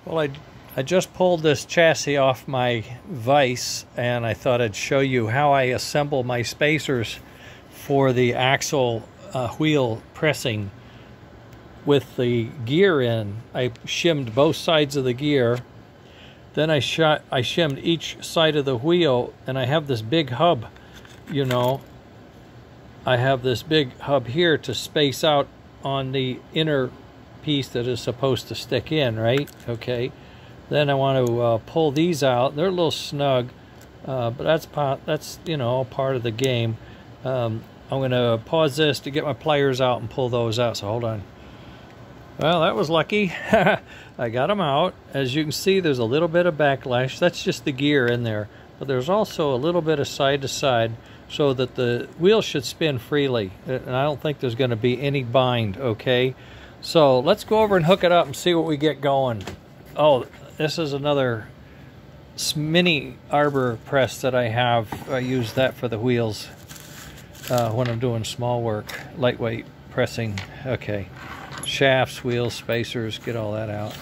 Well, I just pulled this chassis off my vise, and I thought I'd show you how I assemble my spacers for the axle wheel pressing with the gear in. I shimmed both sides of the gear. Then I shimmed each side of the wheel, and I have this big hub, you know. I have this big hub here to space out on the inner piece that is supposed to stick in, right? Okay. Then I want to pull these out. They're a little snug, but that's you know, part of the game. I'm going to pause this to get my pliers out and pull those out. So hold on. Well, that was lucky. I got them out. As you can see, there's a little bit of backlash. That's just the gear in there. But there's also a little bit of side to side so that the wheel should spin freely. And I don't think there's going to be any bind, okay? So let's go over and hook it up and see what we get going. Oh, this is another mini arbor press that I have. I use that for the wheels when I'm doing small work, lightweight pressing. Okay. Shafts, wheels, spacers, get all that out.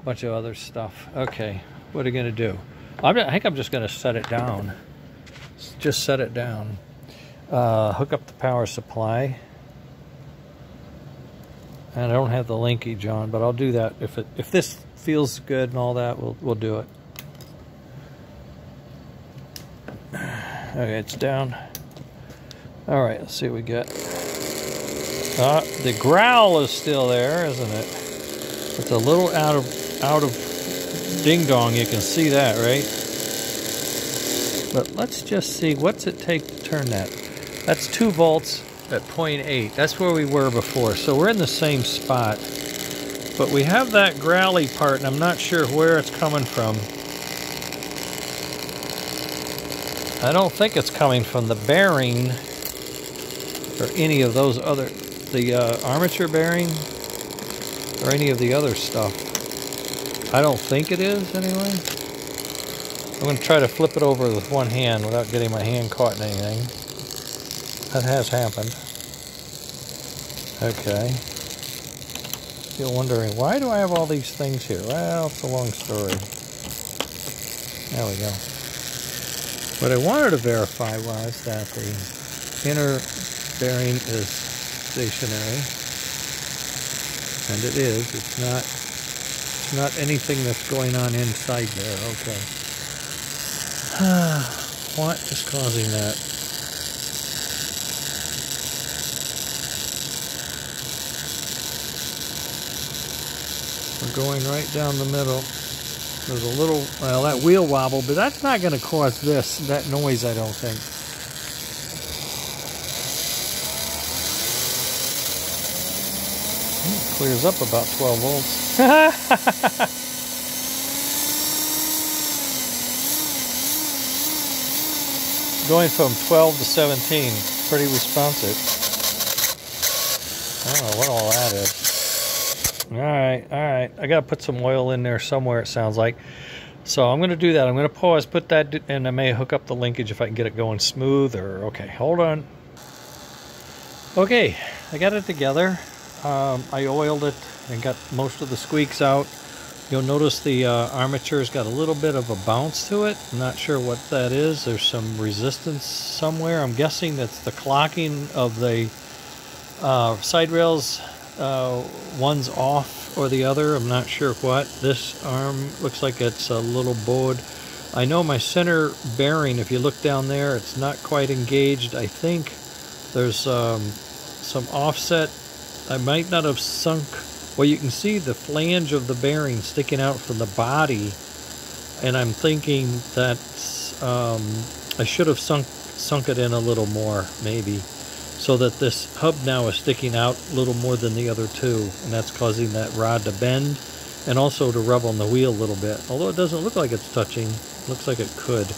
A bunch of other stuff. Okay, what are you going to do? I think I'm just going to set it down. Just set it down. Hook up the power supply. And I don't have the linkage on, but I'll do that. If this feels good and all that, we'll do it. Okay, it's down. All right, let's see what we get. The growl is still there, isn't it? It's a little out of ding dong. You can see that, right? But let's just see, what's it take to turn that? That's 2 volts at 0.8. That's where we were before. So we're in the same spot. But we have that growly part, and I'm not sure where it's coming from. I don't think it's coming from the bearing or any of those other, the armature bearing or any of the other stuff. I don't think it is anyway. I'm going to try to flip it over with one hand without getting my hand caught in anything. That has happened. Okay. You're wondering, why do I have all these things here? Well, it's a long story. There we go. What I wanted to verify was that the inner bearing is stationary, and it is. It's not anything that's going on inside there. Okay. What is causing that? We're going right down the middle. There's a little, well, that wheel wobble, but that's not going to cause that noise, I don't think. It clears up about 12 volts. Going from 12 to 17, pretty responsive. I don't know what all that is. All right. I got to put some oil in there somewhere, it sounds like. So I'm going to do that. I'm going to pause, put that, and I may hook up the linkage if I can get it going smooth. Or okay, hold on. Okay, I got it together. I oiled it and got most of the squeaks out. You'll notice the armature's got a little bit of a bounce to it. I'm not sure what that is. There's some resistance somewhere. I'm guessing that's the clocking of the side rails. One's off or the other. I'm not sure what. This arm looks like it's a little bowed. I know my center bearing, if you look down there, it's not quite engaged. I think there's some offset. I might not have sunk. Well, you can see the flange of the bearing sticking out from the body, and I'm thinking that I should have sunk it in a little more, maybe, so that this hub now is sticking out a little more than the other two, and that's causing that rod to bend and also to rub on the wheel a little bit. Although it doesn't look like it's touching, it looks like it could.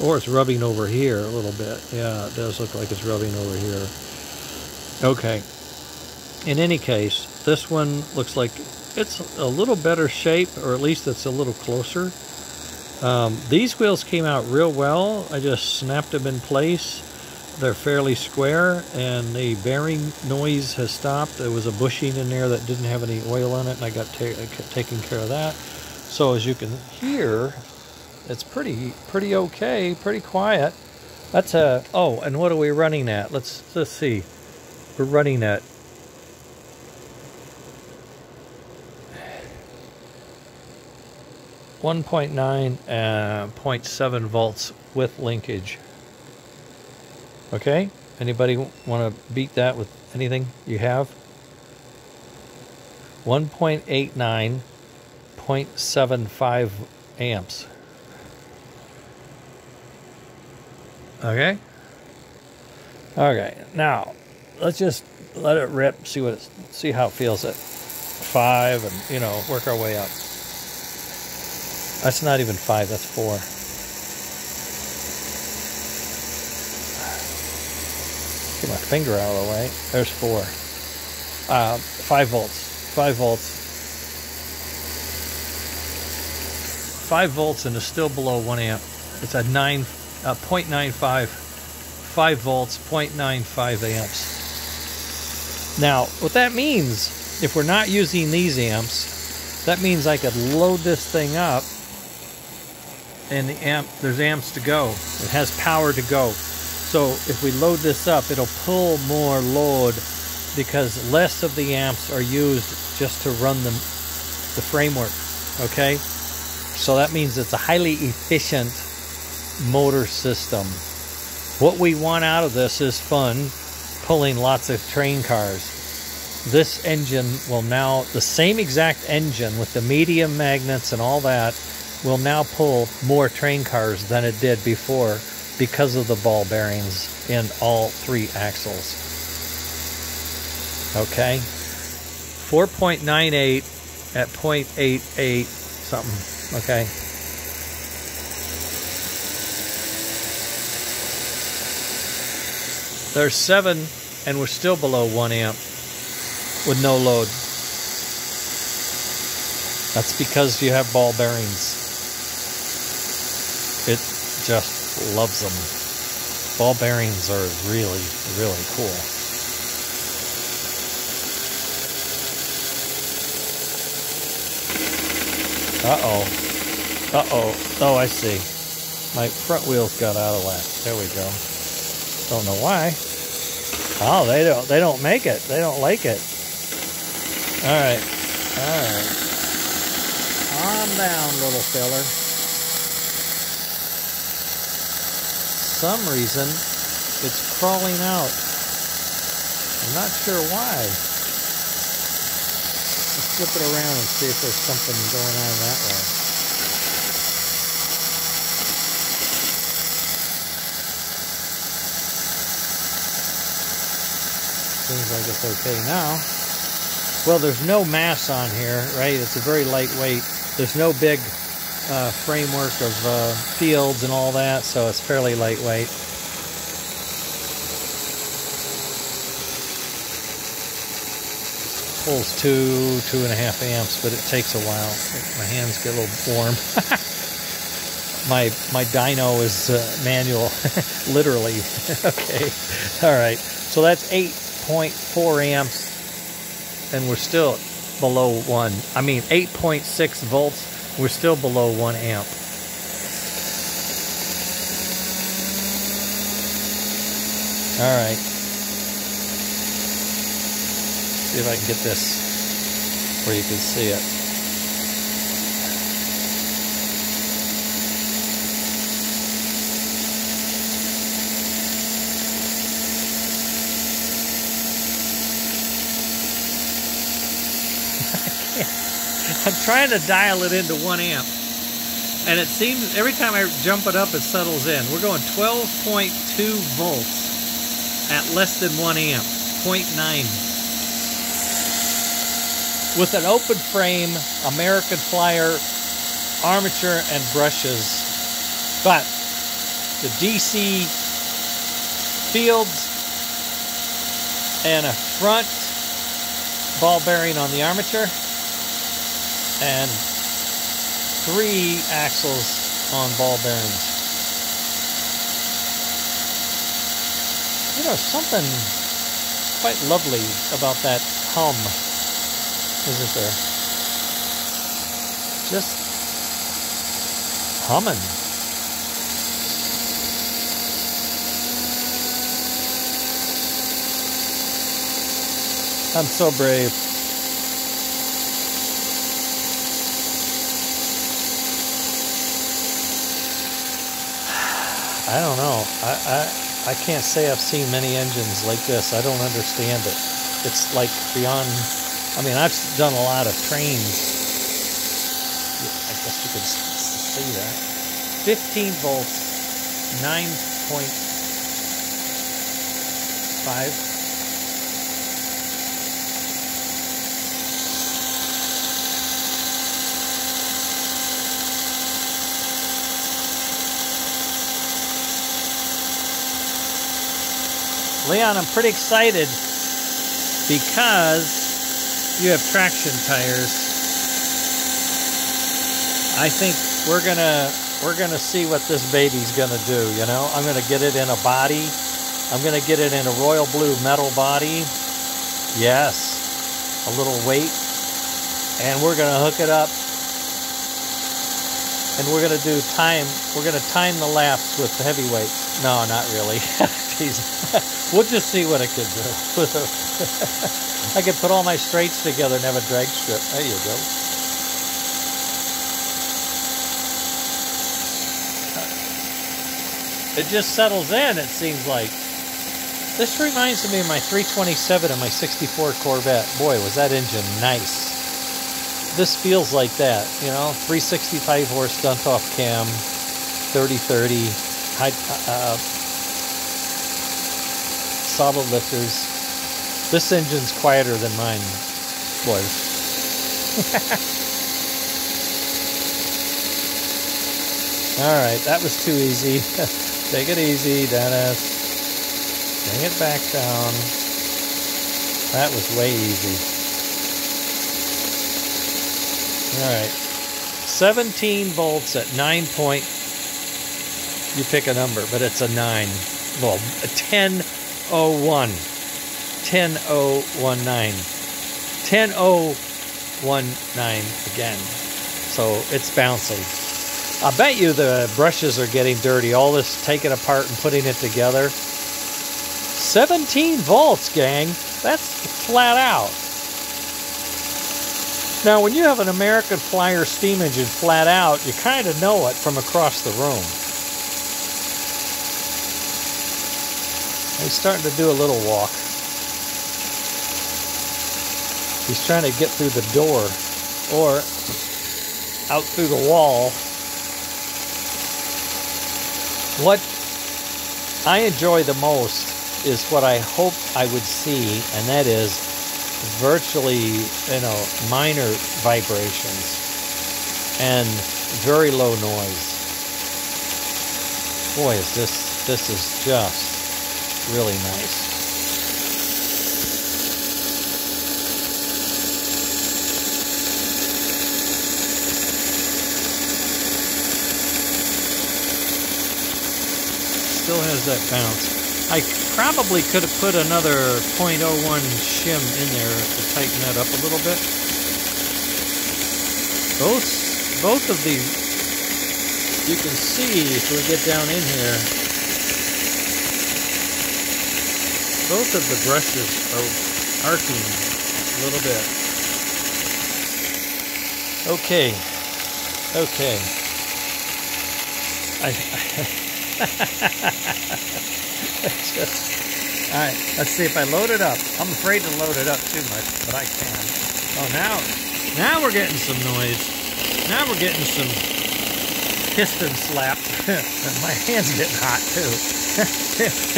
Or it's rubbing over here a little bit. Yeah, it does look like it's rubbing over here. Okay. In any case, this one looks like it's a little better shape, or at least it's a little closer. These wheels came out real well. I just snapped them in place. They're fairly square, and the bearing noise has stopped. There was a bushing in there that didn't have any oil on it, and I got taken care of that. So as you can hear, it's pretty okay, pretty quiet. That's a, oh, and what are we running at? Let's see. We're running at 1.9 and 0.7 volts with linkage. Okay, anybody want to beat that with anything you have? 1.89, 0.75 amps. Okay. Okay. Now, let's just let it rip. See how it feels at 5, and work our way up. That's not even 5. That's 4. Get my finger out of the way. There's 4. 5 volts. 5 volts. 5 volts, and it's still below 1 amp. It's at 0.95. 5 volts, 0.95 amps. Now, what that means, if we're not using these amps, that means I could load this thing up, and there's amps to go. It has power to go. So if we load this up, it'll pull more load because less of the amps are used just to run the framework. Okay? So that means it's a highly efficient motor system. What we want out of this is fun, pulling lots of train cars. This engine will now, the same exact engine with the medium magnets and all that, will now pull more train cars than it did before because of the ball bearings in all 3 axles. Okay? 4.98 at 0.88 something. Okay? There's 7, and we're still below 1 amp with no load. That's because you have ball bearings. It just loves them. Ball bearings are really, really cool. Uh-oh. Uh-oh. Oh, I see. My front wheels got out of whack. There we go. Don't know why. Oh, they don't make it. They don't like it. All right. All right. Calm down, little feller. Some reason it's crawling out. I'm not sure why. Let's flip it around and see if there's something going on that way. Seems like it's okay now. Well, there's no mass on here, right? It's a very lightweight. There's no big framework of fields and all that, so it's fairly lightweight. Pulls 2.5 amps, but it takes a while. My hands get a little warm. my dyno is manual, literally. Okay, all right. So that's 8.4 amps, and we're still below 1. I mean, 8.6 volts. We're still below 1 amp. All right. See if I can get this where you can see it. I'm trying to dial it into 1 amp, and it seems every time I jump it up, it settles in. We're going 12.2 volts at less than 1 amp, 0.9. With an open frame, American Flyer armature and brushes, but the DC fields and a front ball bearing on the armature, and 3 axles on ball bearings. You know, something quite lovely about that hum, isn't there? Just humming. I'm so brave. I don't know. I can't say I've seen many engines like this. I don't understand it. It's like beyond. I mean, I've done a lot of trains. I guess you could see that. 15 volts, 9.5. Leon, I'm pretty excited because you have traction tires. I think we're gonna see what this baby's gonna do. You know, I'm gonna get it in a body. I'm gonna get it in a royal blue metal body. Yes, a little weight, and we're gonna hook it up. And we're gonna do time. We're gonna time the laps with the heavyweights. No, not really. We'll just see what it could do. I could put all my straights together and have a drag strip. There you go. It just settles in, it seems like. This reminds me of my 327 and my 64 Corvette. Boy, was that engine nice. This feels like that, you know, 365 horse stunt off cam, 3030, solid lifters. This engine's quieter than mine was. All right, that was too easy. Take it easy, Dennis. Bring it back down. That was way easy. All right, 17 volts at 9 point. You pick a number, but it's a 9. Well, a 1001. 10019. 10019 again. So it's bouncing. I bet you the brushes are getting dirty. All this taking apart and putting it together. 17 volts, gang. That's flat out. Now, when you have an American Flyer steam engine flat out, you kind of know it from across the room. He's starting to do a little walk. He's trying to get through the door or out through the wall. What I enjoy the most is what I hope I would see, and that is virtually, minor vibrations and very low noise. Boy, is this is just really nice. Still has that bounce. I probably could have put another 0.01 shim in there to tighten that up a little bit. Both of these, you can see if we get down in here, both of the brushes are arcing a little bit. Okay. All right, let's see if I load it up. I'm afraid to load it up too much, but I can. Oh, now we're getting some noise. Now we're getting some piston slap. My hand's getting hot too.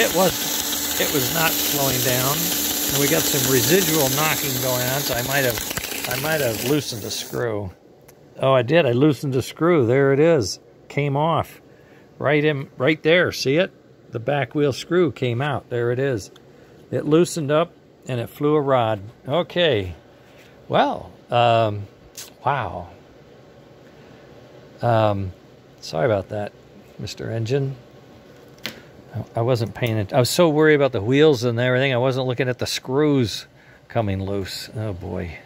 It was not slowing down, and we got some residual knocking going on. So I might have loosened a screw. Oh, I did. I loosened a screw. There it is. Came off. Right there. See it? The back wheel screw came out. There it is. It loosened up and it flew a rod. Okay. Well, wow. Sorry about that, Mr. Engine. I wasn't paying it. I was so worried about the wheels and everything. I wasn't looking at the screws coming loose. Oh boy.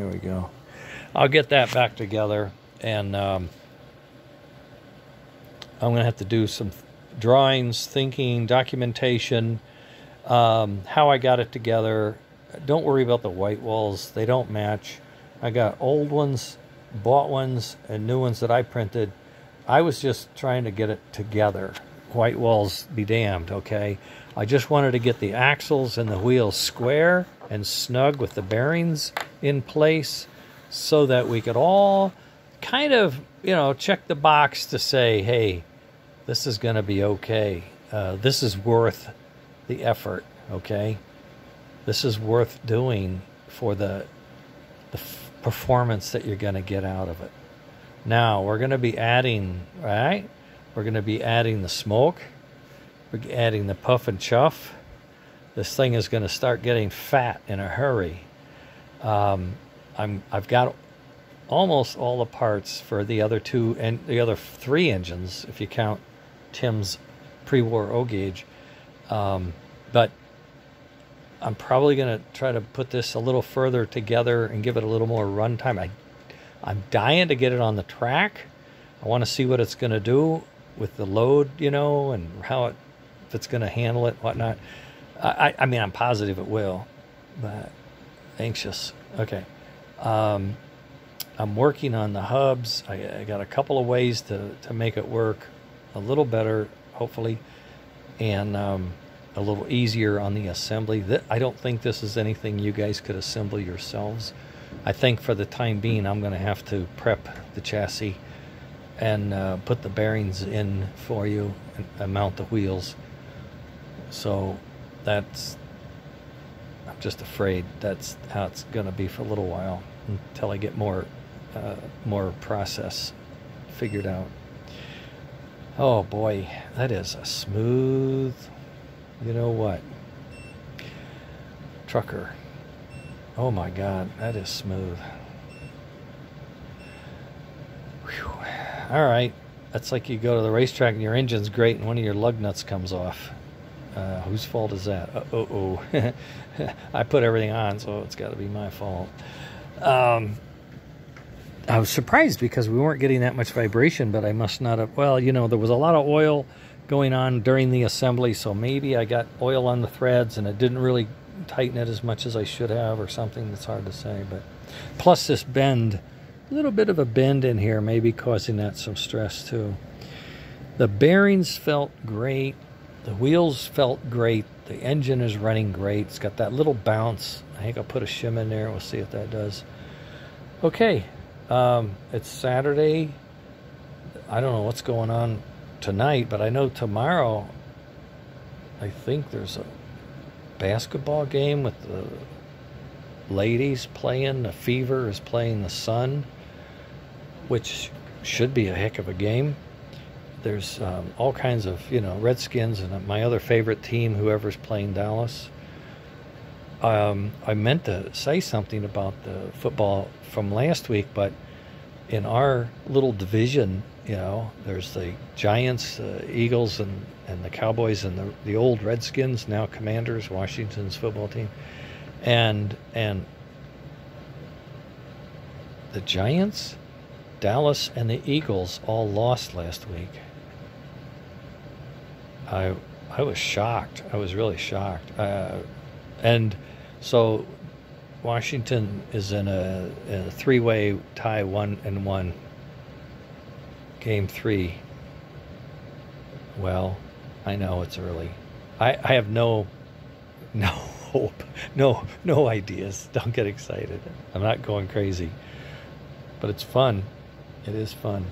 There we go. I'll get that back together, and I'm going to have to do some drawings, thinking, documentation, how I got it together. Don't worry about the white walls. They don't match. I got old ones, bought ones, and new ones that I printed. I was just trying to get it together. White walls be damned, okay? I just wanted to get the axles and the wheels square and snug with the bearings in place so that we could all kind of, check the box to say, hey, this is going to be okay. This is worth the effort, okay? This is worth doing for the performance that you're going to get out of it. Now, we're going to be adding, right? We're going to be adding the smoke. We're adding the puff and chuff. This thing is going to start getting fat in a hurry. I've got almost all the parts for the other two and the other three engines, if you count Tim's pre-war O-gauge. But I'm probably going to try to put this a little further together and give it a little more run time. I'm dying to get it on the track. I want to see what it's going to do with the load, and if it's going to handle it, whatnot. I mean, I'm positive it will, but anxious. Okay. I'm working on the hubs. I got a couple of ways to make it work a little better, hopefully, and a little easier on the assembly. I don't think this is anything you guys could assemble yourselves. I think for the time being, I'm going to have to prep the chassis and put the bearings in for you and mount the wheels. So I'm just afraid that's how it's going to be for a little while until I get more process figured out. Oh boy, that is a smooth, trucker. Oh my God, that is smooth. Whew. All right, that's like you go to the racetrack and your engine's great and one of your lug nuts comes off. Whose fault is that? I put everything on, so it's got to be my fault. I was surprised because we weren't getting that much vibration, but I must not have. Well, there was a lot of oil going on during the assembly, so maybe I got oil on the threads and it didn't really tighten it as much as I should have, or something. That's hard to say. But plus this bend, a little bit of a bend in here, maybe causing that some stress too. The bearings felt great. The wheels felt great. The engine is running great. It's got that little bounce. I think I'll put a shim in there. We'll see if that does. Okay. It's Saturday. I don't know what's going on tonight, but I know tomorrow I think there's a basketball game with the ladies playing. The Fever is playing the Sun, which should be a heck of a game. There's all kinds of, Redskins and my other favorite team, whoever's playing Dallas. I meant to say something about the football from last week, but in our little division, there's the Giants, Eagles, and the Cowboys, and the old Redskins, now Commanders, Washington's football team. And the Giants, Dallas, and the Eagles all lost last week. I was shocked. I was really shocked. And so Washington is in a three-way tie, 1-1. Game 3. Well, I know it's early. I have no hope, no ideas. Don't get excited. I'm not going crazy, but it's fun. It is fun.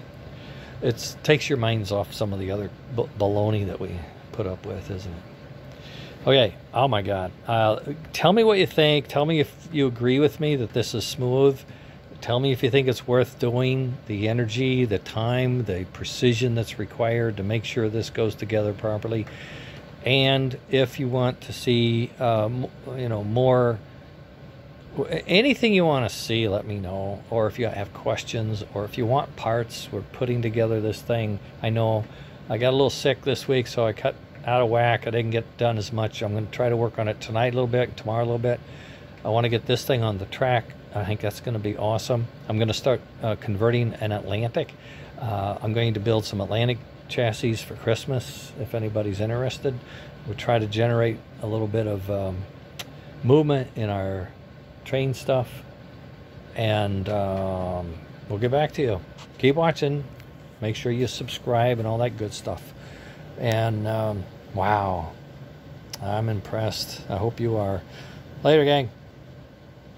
It takes your minds off some of the other baloney that we put up with, isn't it? Okay. Oh my God. Tell me what you think. Tell me if you agree with me that this is smooth. Tell me if you think it's worth doing, the energy, the time, the precision that's required to make sure this goes together properly. And if you want to see, more, anything you want to see, let me know. Or if you have questions, or if you want parts, we're putting together this thing. I know I got a little sick this week, so I cut out of whack. I didn't get done as much. I'm going to try to work on it tonight a little bit, tomorrow a little bit. I want to get this thing on the track I think that's going to be awesome. I'm going to start converting an Atlantic. I'm going to build some Atlantic chassis for Christmas if anybody's interested. We'll try to generate a little bit of movement in our train stuff, and we'll get back to you. Keep watching. Make sure you subscribe and all that good stuff. And wow, I'm impressed. I hope you are. Later, gang.